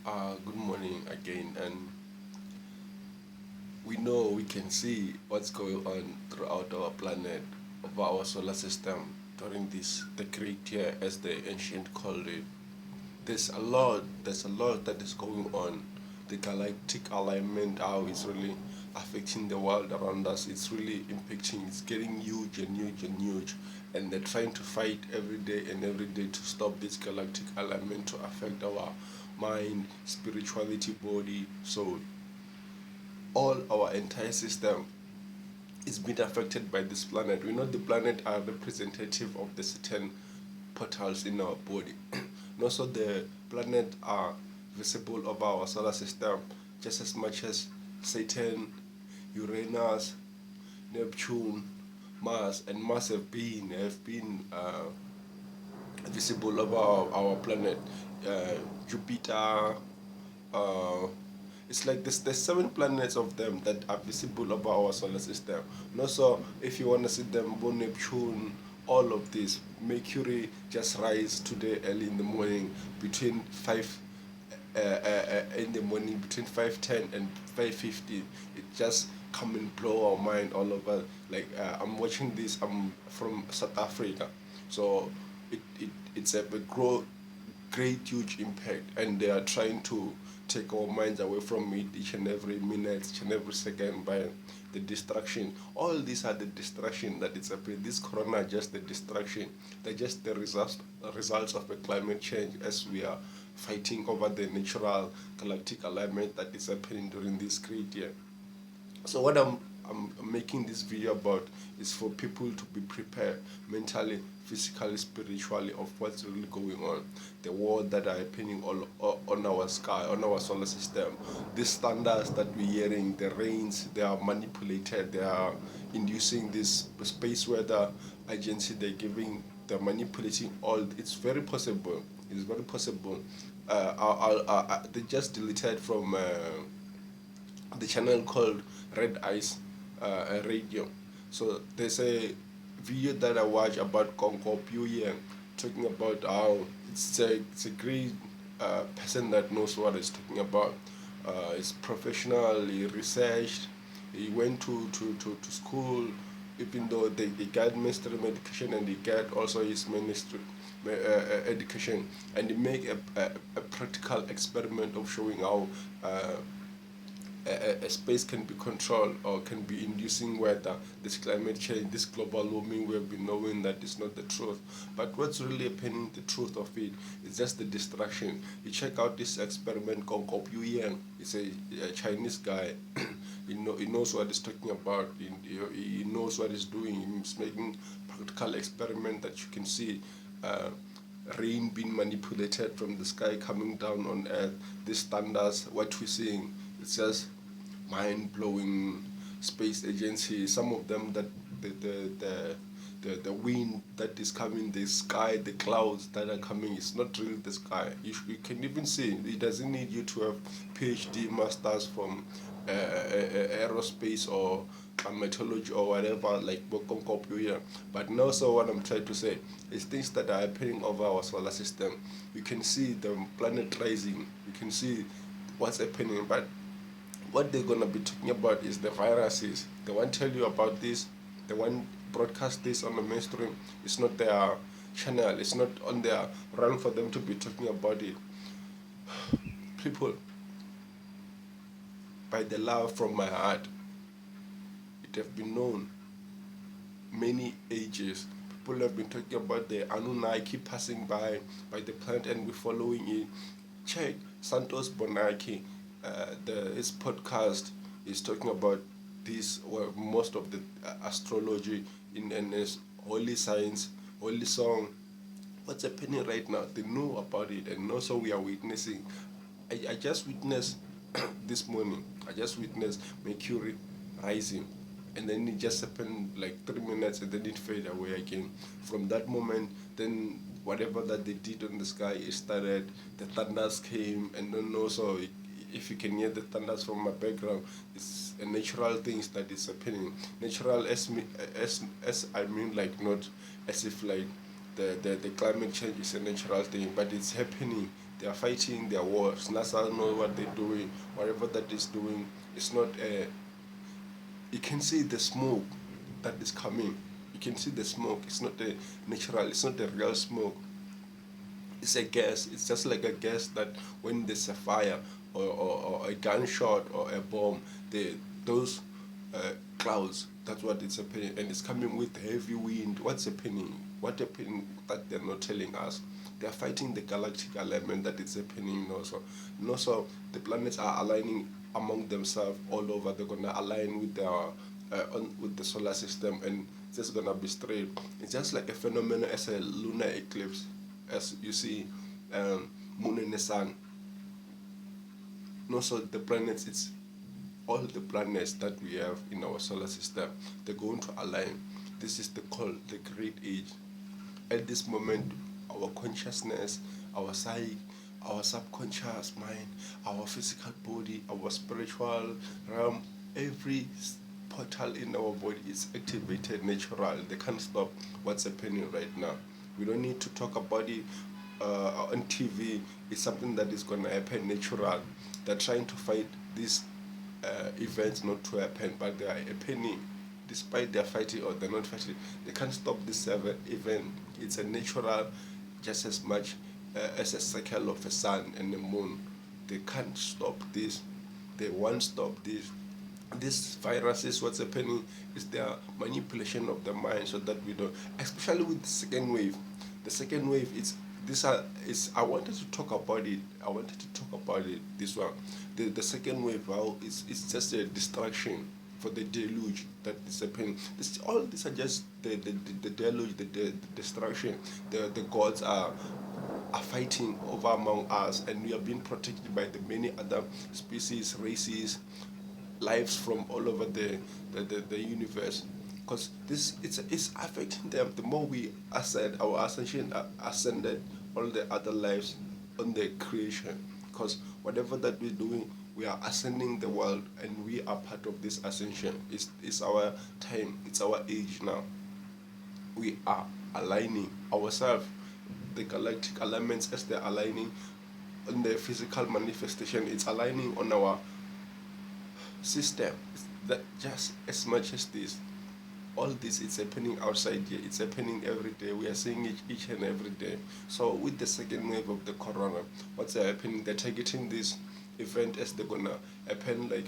Good morning again, and we know we can see what's going on throughout our planet, of our solar system during this the great year, as the ancient called it. There's a lot that is going on. The galactic alignment, how it's really affecting the world around us. It's really impacting. It's getting huge and huge and huge, and they're trying to fight every day to stop this galactic alignment to affect our mind, spirituality, body, soul. All our entire system is being affected by this planet. We know the planet are representative of the certain portals in our body. And also the planet are visible of our solar system just as much as Saturn, Uranus, Neptune, Mars, and Mars have been visible of our planet. Jupiter, uh, it's like there's 7 planets of them that are visible over our solar system. And also, if you want to see them, Neptune, all of this, Mercury just rise today early in the morning between 5 in the morning between 5:10 and 5:50. It just come and blow our mind all over. Like I'm watching this. I'm from South Africa, so it's a great huge impact, and they are trying to take our minds away from it each and every minute, each and every second by the distraction. All these are the distraction that it's happening. This corona are just the distraction. They're just the results of a climate change, as we are fighting over the natural galactic alignment that is happening during this great year. So what I'm making this video about is for people to be prepared mentally, physically, spiritually of what's really going on. The war that are happening all on our sky, on our solar system. These standards that we're hearing, the rains, they are manipulated. They are inducing this space weather agency. They're manipulating all. It's very possible. It's very possible. They just deleted from. The channel called Red Eyes Radio. So there's a video that I watch about Kongo Yang talking about how it's a great person that knows what he's talking about. He's professionally researched. He went to school, even though they got mainstream education and he got also his ministry education, and he make a practical experiment of showing how a space can be controlled or can be inducing weather, this climate change, this global warming. We have been knowing that it's not the truth. But what's really happening, the truth of it, is just the distraction. You check out this experiment called Gobu Yang. It's a Chinese guy. He knows what he's talking about. He knows what he's doing. He's making practical experiment that you can see. Rain being manipulated from the sky coming down on earth, these standards, what we're seeing, it's just mind blowing. Space agency, some of them, that the wind that is coming, the sky, the clouds that are coming, it's not really the sky. You can even see it doesn't need you to have PhD masters from aerospace or meteorology or whatever, like Bokonkopuya. But now, so what I'm trying to say is things that are happening over our solar system. You can see the planet rising. You can see what's happening, but what they're gonna be talking about is the viruses. They won't tell you about this. They won't broadcast this on the mainstream. It's not their channel. It's not on their run for them to be talking about it. People, by the love from my heart, it have been known many ages. People have been talking about the Anunnaki passing by the planet, and we're following it. Check Santos Bonaki, his podcast is talking about this, or most of the astrology in his holy science, holy song. What's happening right now? They know about it, and also we are witnessing. I just witnessed this morning. I just witnessed Mercury rising, and then it just happened like 3 minutes, and then it faded away again. From that moment, then whatever that they did on the sky, it started. The thunders came, and then also if you can hear the thunders from my background, it's a natural things that is happening. Natural as I mean, like, not as if like the climate change is a natural thing, but it's happening. They are fighting their wars. NASA know what they're doing. Whatever that is doing, it's not a. You can see the smoke that is coming. You can see the smoke. It's not a natural. It's not a real smoke. It's a gas. It's just like a gas that when there's a fire or a gunshot or a bomb, those clouds. That's what it's happening, and it's coming with heavy wind. What's happening? What happening that they're not telling us? They are fighting the galactic element that is happening also. And also, the planets are aligning among themselves all over. They're gonna align with with the solar system, and it's just gonna be straight. It's just like a phenomenon as a lunar eclipse, as you see, moon and the sun. And also, the planets. It's all the planets that we have in our solar system. They're going to align. This is the great age. At this moment, our consciousness, our psyche, our subconscious mind, our physical body, our spiritual realm, every portal in our body is activated natural. They can't stop what's happening right now. We don't need to talk about it on TV. It's something that is going to happen natural. They're trying to fight these events not to happen, but they are happening. Despite they're fighting or they're not fighting, they can't stop this event. It's a natural, just as much as a cycle of the sun and the moon. They can't stop this. They won't stop this. This virus is what's happening is their manipulation of the mind so that we don't, especially with the second wave. The second wave is I wanted to talk about it. This one. The second wave, well, it's just a distraction for the deluge that is happening. All these are just the deluge, the destruction. The gods are fighting over among us, and we are being protected by the many other species, races, lives from all over the universe. Because it's affecting them. The more we ascend, our ascension ascended all the other lives on the creation. Because whatever that we're doing, we are ascending the world, and we are part of this ascension. It's our time. It's our age now. We are aligning ourselves. The galactic elements, as they're aligning on the physical manifestation, it's aligning on our system. That just as much as this, all this is happening outside here. It's happening every day. We are seeing it each and every day. So with the second wave of the corona, what's happening? They're targeting this event as they're gonna happen like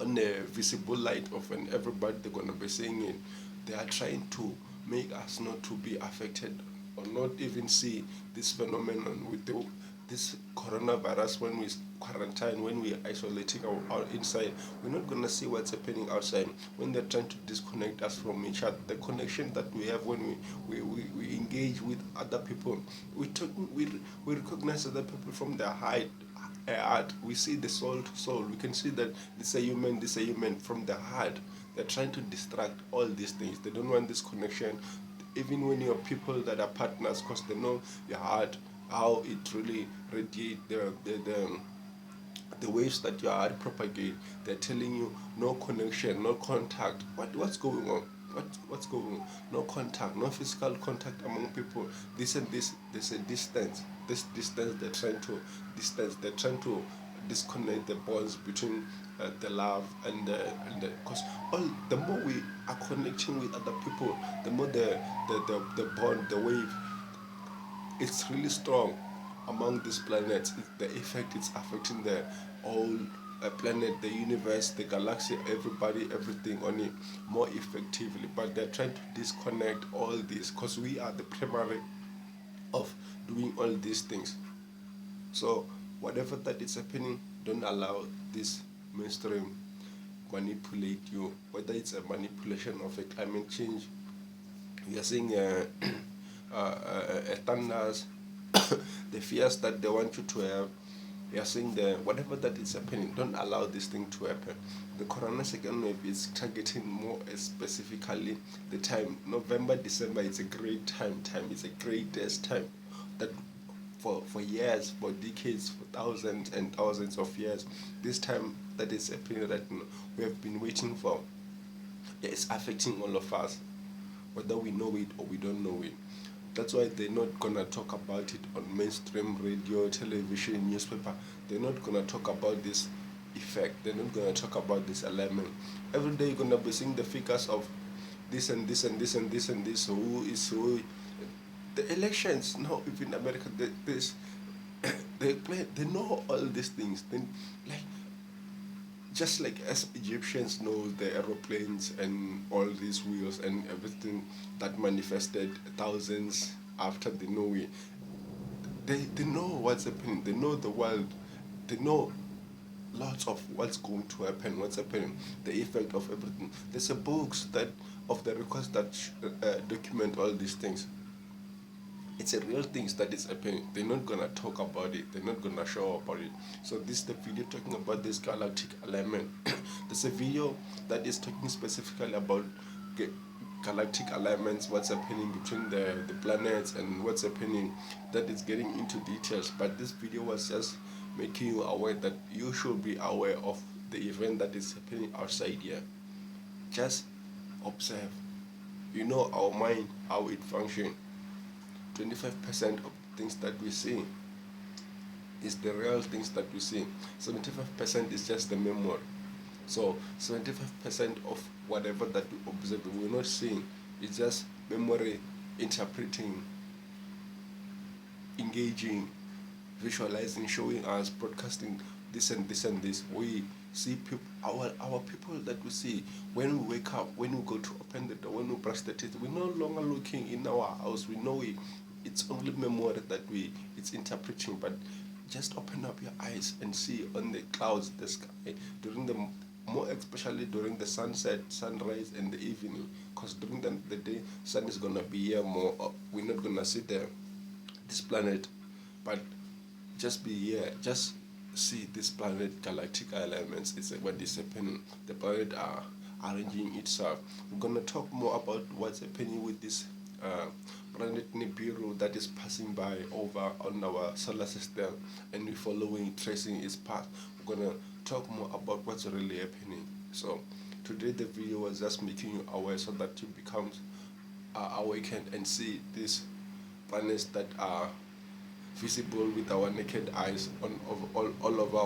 on the visible light of, and everybody they're gonna be seeing it. They are trying to make us not to be affected or not even see this phenomenon with this coronavirus. When we quarantine, when we are isolating our inside, we're not going to see what's happening outside. When they're trying to disconnect us from each other, the connection that we have when we engage with other people, we recognize other people from their height. Heart. We see the soul to soul. We can see that this is a human from the heart. They're trying to distract all these things. They don't want this connection. Even when you're people that are partners, because they know your heart, how it really radiates the waves that your heart propagate. They're telling you no connection, no contact. What's going on? What's going on? No contact, no physical contact among people. This and this, there's a distance. This distance, they're trying to disconnect the bonds between the love and because the more we are connecting with other people, the more the bond, the wave, it's really strong among these planets. The effect it's affecting the whole planet, the universe, the galaxy, everybody, everything on it more effectively. But they're trying to disconnect all this because we are the primary of doing all these things. So whatever that is happening, don't allow this mainstream manipulate you. Whether it's a manipulation of a climate change, we are seeing thunders, the fears that they want you to have. We are seeing whatever that is happening. Don't allow this thing to happen. The corona second wave is targeting more specifically the time November, December. It's a great time. It's a greatest time that for years, for decades, for thousands and thousands of years. This time that is happening that we have been waiting for. It's affecting all of us, whether we know it or we don't know it. That's why they're not gonna talk about it on mainstream radio, television, newspaper. They're not gonna talk about this effect. They're not gonna talk about this element. Every day you're gonna be seeing the figures of this and this and this and this and this. Who is who? The elections. No, if in America, this they play. They know all these things. Then, like, just like as Egyptians know the aeroplanes and all these wheels and everything that manifested thousands after the Noe, they know what's happening. They know the world. They know lots of what's going to happen, what's happening, the effect of everything. There's a books that of the records that document all these things. It's a real things that is happening. They're not gonna talk about it. They're not gonna show about it. So this is the video talking about this galactic alignment. There's a video that is talking specifically about galactic alignments, what's happening between the planets and what's happening. That is getting into details. But this video was just making you aware that you should be aware of the event that is happening outside here. Just observe. You know our mind, how it functions. 25% of things that we see is the real things that we see. 75% is just the memory. So 75% of whatever that we observe, we're not seeing. It's just memory, interpreting, engaging, visualizing, showing us, broadcasting this and this and this. We see people, our people that we see when we wake up, when we go to open the door, when we brush the teeth. We're no longer looking in our house. We know it's only memory that it's interpreting. But just open up your eyes and see on the clouds, the sky during the more especially during the sunset, sunrise, and the evening. Because during the day, sun is gonna be here more. We're not gonna see this planet, but just be here. Just see this planet galactic elements. It's what is happening. The planet are arranging itself. We're gonna talk more about what's happening with this planet Nibiru that is passing by over on our solar system, and we're following, tracing its path. We're gonna talk more about what's really happening. So today the video was just making you aware so that you become awakened and see these planets that are visible with our naked eyes on all over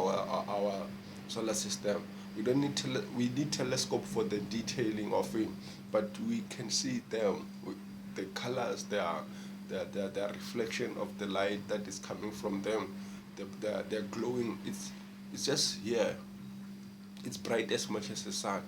our solar system. We don't need we need telescope for the detailing of it, but we can see them. The colors, the reflection of the light that is coming from them. They're glowing. It's just here. It's bright as much as the sun.